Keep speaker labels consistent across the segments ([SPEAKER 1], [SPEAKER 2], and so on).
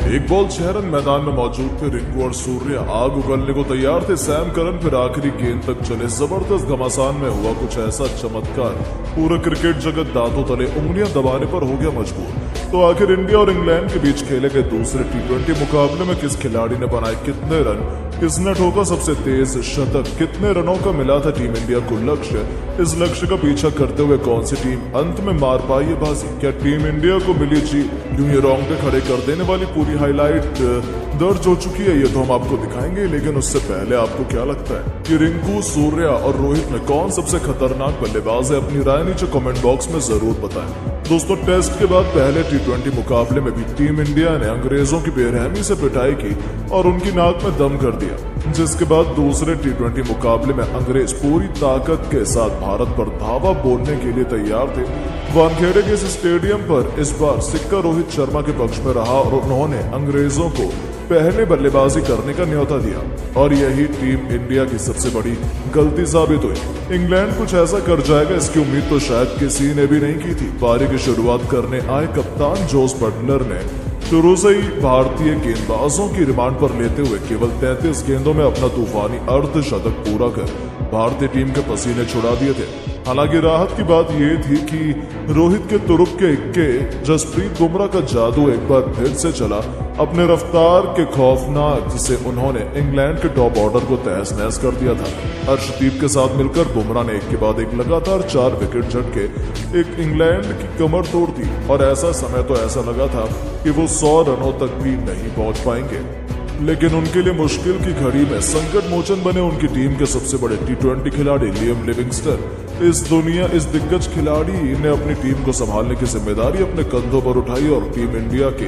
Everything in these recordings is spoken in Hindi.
[SPEAKER 1] एक बॉल 6 रन मैदान में मौजूद थे। रिंकू और सूर्य आग उगलने को तैयार थे। सैम करन फिर आखिरी गेंद तक चले। जबरदस्त घमासान में हुआ कुछ ऐसा चमत्कार, पूरा क्रिकेट जगत दांतों तले उंगलियां दबाने पर हो गया मजबूर। तो आखिर इंडिया और इंग्लैंड के बीच खेले गए दूसरे T20 मुकाबले में किस खिलाड़ी ने बनाए कितने रन, किसने ठोका सबसे तेज शतक, कितने रनों का मिला था टीम इंडिया को लक्ष्य, इस लक्ष्य का पीछा करते हुए कौन सी टीम अंत में मार पाई ये बाजी, क्या टीम इंडिया को मिली जीत, यूं ये रोंगटे खड़े कर देने वाली पूरी हाईलाइट दर्ज हो चुकी है। ये तो हम आपको दिखाएंगे, लेकिन उससे पहले आपको क्या लगता है कि रिंकू, सूर्य और रोहित में कौन सबसे खतरनाक बल्लेबाज है? अपनी राय नीचे कमेंट बॉक्स में जरूर बताएं। दोस्तों, टेस्ट के बाद पहले T20 मुकाबले में भी टीम इंडिया ने अंग्रेजों की बेरहमी से पिटाई की और उनकी नाक में दम कर दिया, जिसके बाद दूसरे T20 मुकाबले में अंग्रेज पूरी ताकत के साथ भारत पर धावा बोलने के लिए तैयार थे। वानखेड़े के इस स्टेडियम पर इस बार सिक्का रोहित शर्मा के पक्ष में रहा और उन्होंने अंग्रेजों को पहले बल्लेबाजी करने का न्योता दिया और यही टीम इंडिया की सबसे बड़ी गलती साबित हुई। इंग्लैंड कुछ ऐसा कर जाएगा इसकी उम्मीद तो शायद किसी ने भी नहीं की थी। पारी की शुरुआत करने आए कप्तान जोस बटलर ने शुरू से ही भारतीय गेंदबाजों की रिमांड पर लेते हुए केवल 33 गेंदों में अपना तूफानी अर्धशतक पूरा कर भारतीय टीम के पसीने छुड़ा दिए थे। हालांकि राहत की बात यह थी कि रोहित के तुरुप के इक्के, जसप्रीत बुमराह का जादू एक बार फिर से चला। अपने रफ्तार के खौफनाक जिसे उन्होंने इंग्लैंड के टॉप ऑर्डर को तहस नहस कर दिया था। अर्शदीप के साथ मिलकर बुमराह ने एक के बाद एक लगातार 4 विकेट झटके एक इंग्लैंड की कमर तोड़ दी और ऐसा समय तो ऐसा लगा था कि वो 100 रनों तक भी नहीं पहुंच पाएंगे। लेकिन उनके लिए मुश्किल की घड़ी में संकट मोचन बने उनकी टीम के सबसे बड़े T20 खिलाड़ी लियम लिविंगस्टन। इस दिग्गज खिलाड़ी ने अपनी टीम को संभालने की जिम्मेदारी अपने कंधों पर उठाई और टीम इंडिया के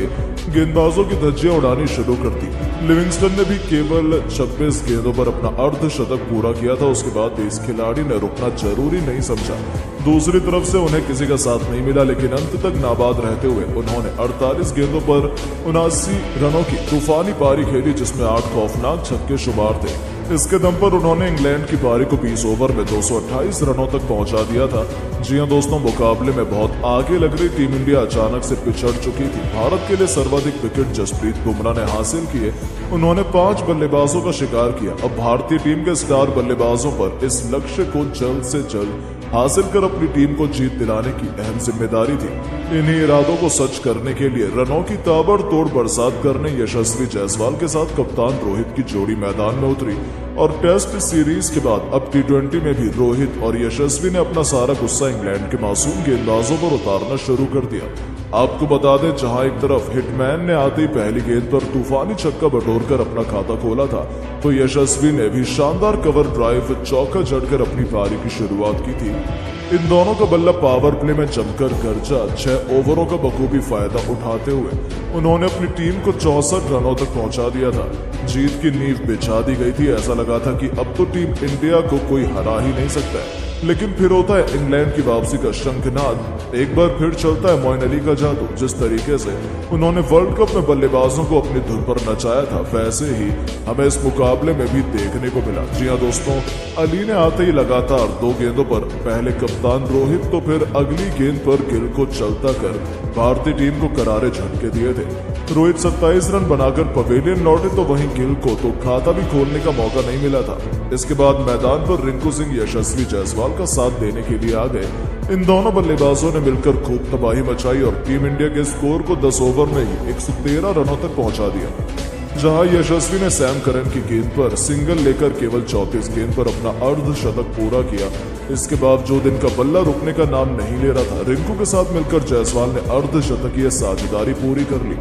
[SPEAKER 1] गेंदबाजों की धज्जियां उड़ानी शुरू कर दी। लिविंगस्टन ने भी केवल 26 गेंदों पर अपना अर्धशतक पूरा किया था। उसके बाद इस खिलाड़ी ने रुकना जरूरी नहीं समझा। दूसरी तरफ से उन्हें किसी का साथ नहीं मिला, लेकिन अंत तक नाबाद रहते हुए उन्होंने 48 गेंदों पर 79 रनों की तूफानी पारी खेली, जिसमें 8 खौफनाक छक्के शुमार थे। इसके दम पर उन्होंने इंग्लैंड की पारी को 20 ओवर में 228 रनों तक पहुंचा दिया था। जी हां दोस्तों, मुकाबले में बहुत आगे लग रही टीम इंडिया अचानक से पिछड़ चुकी थी। भारत के लिए सर्वाधिक विकेट जसप्रीत बुमराह ने हासिल किए। उन्होंने 5 बल्लेबाजों का शिकार किया। अब भारतीय टीम के स्टार बल्लेबाजों पर इस लक्ष्य को जल्द से जल्द हासिल कर अपनी टीम को जीत दिलाने की अहम जिम्मेदारी थी। इन्हीं इरादों को सच करने के लिए रनों की ताबड़तोड़ बरसात करने यशस्वी जायसवाल के साथ कप्तान रोहित की जोड़ी मैदान में उतरी और टेस्ट सीरीज के बाद अब T20 में भी रोहित और यशस्वी ने अपना सारा गुस्सा इंग्लैंड के मासूम गेंदबाजों पर उतारना शुरू कर दिया। आपको बता दें, जहां एक तरफ हिटमैन ने आते ही पहली गेंद पर तूफानी छक्का बटोरकर अपना खाता खोला था, तो यशस्वी ने भी शानदार कवर ड्राइव चौका जड़कर अपनी पारी की शुरुआत की थी। इन दोनों का बल्ला पावर प्ले में जमकर गरजा। 6 ओवरों का बखूबी फायदा उठाते हुए उन्होंने अपनी टीम को 64 रनों तक पहुंचा दिया था। जीत की नींव बिछा दी गई थी। ऐसा लगा था कि अब तो टीम इंडिया को कोई हरा ही नहीं सकता है। लेकिन फिर होता है इंग्लैंड की वापसी का शंखनाद। एक बार फिर चलता है मोइन अली का जादू। जिस तरीके से उन्होंने वर्ल्ड कप में बल्लेबाजों को अपनी धुन पर नचाया था, वैसे ही हमें इस मुकाबले में भी देखने को मिला। जी हां दोस्तों, अली ने आते ही लगातार 2 गेंदों पर पहले कप्तान रोहित तो फिर अगली गेंद पर गिल को चलता कर भारतीय टीम को करारे झटके दिए थे। रोहित 27 रन बनाकर पवेलियन लौटे, तो वहीं गिल को तो खाता भी खोलने का मौका नहीं मिला था। इसके बाद मैदान पर रिंकू सिंह यशस्वी जायसवाल का साथ देने के लिए आ गए। इन दोनों बल्लेबाजों ने मिलकर खूब तबाही मचाई और टीम इंडिया के स्कोर को 10 ओवर में ही 113 रनों तक पहुंचा दिया। जहां यशस्वी ने सैम करन की गेंद पर सिंगल लेकर केवल 34 गेंद पर अपना अर्धशतक पूरा किया। इसके बावजूद इनका बल्ला रुकने का नाम नहीं ले रहा था। रिंकू के साथ मिलकर जायसवाल ने अर्धशतकीय साझेदारी पूरी कर ली।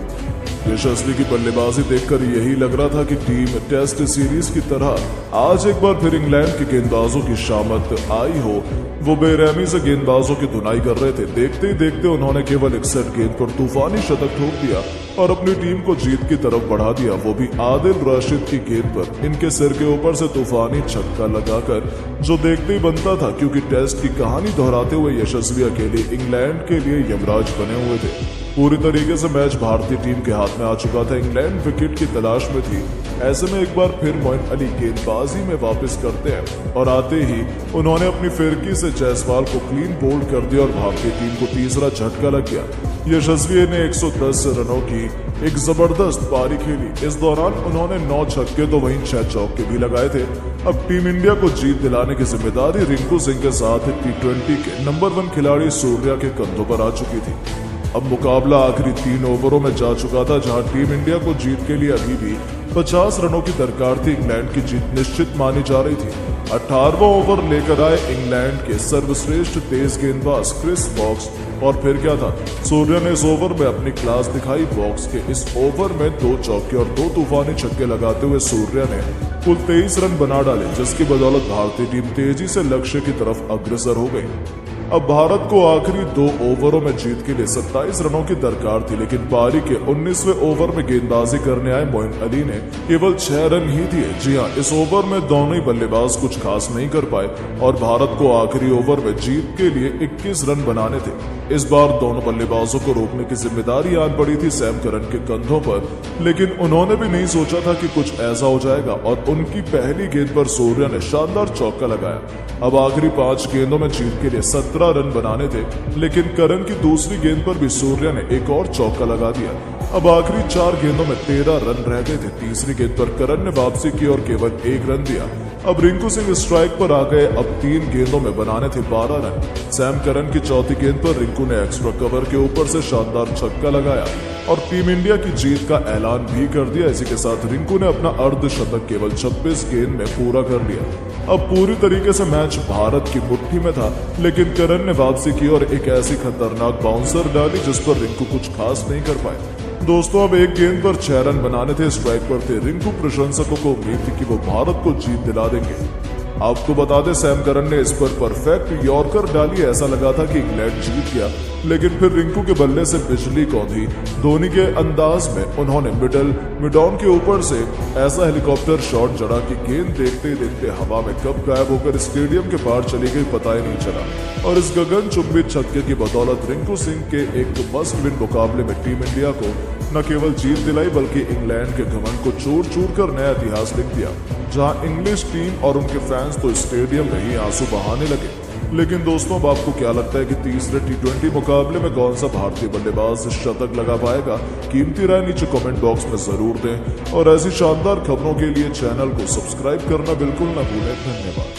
[SPEAKER 1] यशस्वी की बल्लेबाजी देखकर यही लग रहा था कि टीम टेस्ट सीरीज की तरह आज एक बार फिर इंग्लैंड के गेंदबाजों की शामत आई हो। वो बेरहमी से गेंदबाजों की धुनाई कर रहे थे। देखते ही देखते उन्होंने केवल 61 गेंद पर तूफानी शतक ठोक दिया और अपनी टीम को जीत की तरफ बढ़ा दिया, वो भी आदिल रशीद की गेंद पर इनके सिर के ऊपर से तूफानी छक्का लगाकर, जो देखते ही बनता था, क्योंकि टेस्ट की कहानी दोहराते हुए यशस्वी अकेले इंग्लैंड के लिए यमराज बने हुए थे। पूरी तरीके से मैच भारतीय टीम के हाथ में आ चुका था। इंग्लैंड विकेट की तलाश में थी ऐसे में एक बार फिर मोइन अली गेंदबाजी में वापस करते हैं और आते ही उन्होंने अपनी फिरकी से जायसवाल को क्लीन बोल्ड कर दिया और भारतीय टीम को तीसरा झटका लग गया। यशस्वी ने 110 रनों की एक जबरदस्त पारी खेली। इस दौरान उन्होंने 9 छक्के तो वहीं 6 चौके भी लगाए थे। अब टीम इंडिया को जीत दिलाने की जिम्मेदारी रिंकू सिंह के साथ T20 के नंबर 1 खिलाड़ी सूर्या के कंधों पर आ चुकी थी। अब मुकाबला आखिरी 3 ओवरों में जा चुका था, जहां टीम इंडिया को जीत के लिए अभी भी 50 रनों की दरकार थी। इंग्लैंड की जीत निश्चित मानी जा रही थी। 18वां ओवर लेकर आए इंग्लैंड के सर्वश्रेष्ठ तेज गेंदबाज क्रिस वॉक्स और फिर क्या था, सूर्या ने इस ओवर में अपनी क्लास दिखाई। वॉक्स के इस ओवर में 2 चौके और 2 तूफानी छक्के लगाते हुए सूर्या ने कुल 23 रन बना डाले, जिसकी बदौलत भारतीय टीम तेजी से लक्ष्य की तरफ अग्रसर हो गई। अब भारत को आखिरी 2 ओवरों में जीत के लिए 27 रनों की दरकार थी, लेकिन पारी के 19वें ओवर में गेंदबाजी करने आए मोइन अली ने केवल 6 रन ही दिए। जी हां, इस ओवर में दोनों ही बल्लेबाज कुछ खास नहीं कर पाए और भारत को आखिरी ओवर में जीत के लिए 21 रन बनाने थे। इस बार दोनों बल्लेबाजों को रोकने की जिम्मेदारी आन पड़ी थी सैम करन के कंधों पर, लेकिन उन्होंने भी नहीं सोचा था कि कुछ ऐसा हो जाएगा और उनकी पहली गेंद पर सूर्या ने शानदार चौका लगाया। अब आखिरी 5 गेंदों में जीत के लिए 17 रन बनाने थे, लेकिन करन की दूसरी गेंद पर भी सूर्या ने एक और चौका लगा दिया। अब आखिरी 4 गेंदों में 13 रन रह गए थे। तीसरी गेंद पर करन ने वापसी की और केवल 1 रन दिया। अब रिंकू सिंह स्ट्राइक पर आ गए। अब 3 गेंदों में बनाने थे 12 रन। सैम करन की चौथी गेंद पर रिंकू ने एक्स्ट्रा कवर के ऊपर से शानदार छक्का लगाया और टीम इंडिया की जीत का ऐलान भी कर दिया। इसी के साथ रिंकू ने अपना अर्धशतक केवल 26 गेंद में पूरा कर लिया। अब पूरी तरीके से मैच भारत की मुट्ठी में था, लेकिन करन ने वापसी की और एक ऐसी खतरनाक बाउंसर डाली जिस पर रिंकू कुछ खास नहीं कर पाए। दोस्तों, अब एक गेंद पर 6 रन बनाने थे। स्ट्राइक पर थे रिंकू। प्रशंसकों को उम्मीद थी कि वो भारत को जीत दिला देंगे। आपको बता दें, सैम करन ने इस पर परफेक्ट यॉर्कर डाली। ऐसा लगा था कि इंग्लैंड जीत गया, लेकिन फिर रिंकू के बल्ले से बिजली कौंधी। धोनी के अंदाज में उन्होंने मिडॉन के ऊपर से ऐसा हेलीकॉप्टर शॉट जड़ा कि गेंद देखते ही देखते हवा में कब गायब होकर स्टेडियम के पार चली गई पता ही नहीं चला। और इस गगनचुंबी छक्के की बदौलत रिंकू सिंह के एक मस्ट विन मुकाबले में टीम इंडिया को न केवल जीत दिलाई बल्कि इंग्लैंड के घमंड को चूर चूर कर नया इतिहास लिख दिया। जहां इंग्लिश टीम और उनके फैंस तो स्टेडियम में ही आंसू बहाने लगे। लेकिन दोस्तों, अब आपको क्या लगता है कि तीसरे T20 मुकाबले में कौन सा भारतीय बल्लेबाज शतक लगा पाएगा? कीमती राय नीचे कमेंट बॉक्स में जरूर दें और ऐसी शानदार खबरों के लिए चैनल को सब्सक्राइब करना बिल्कुल न भूलें। धन्यवाद।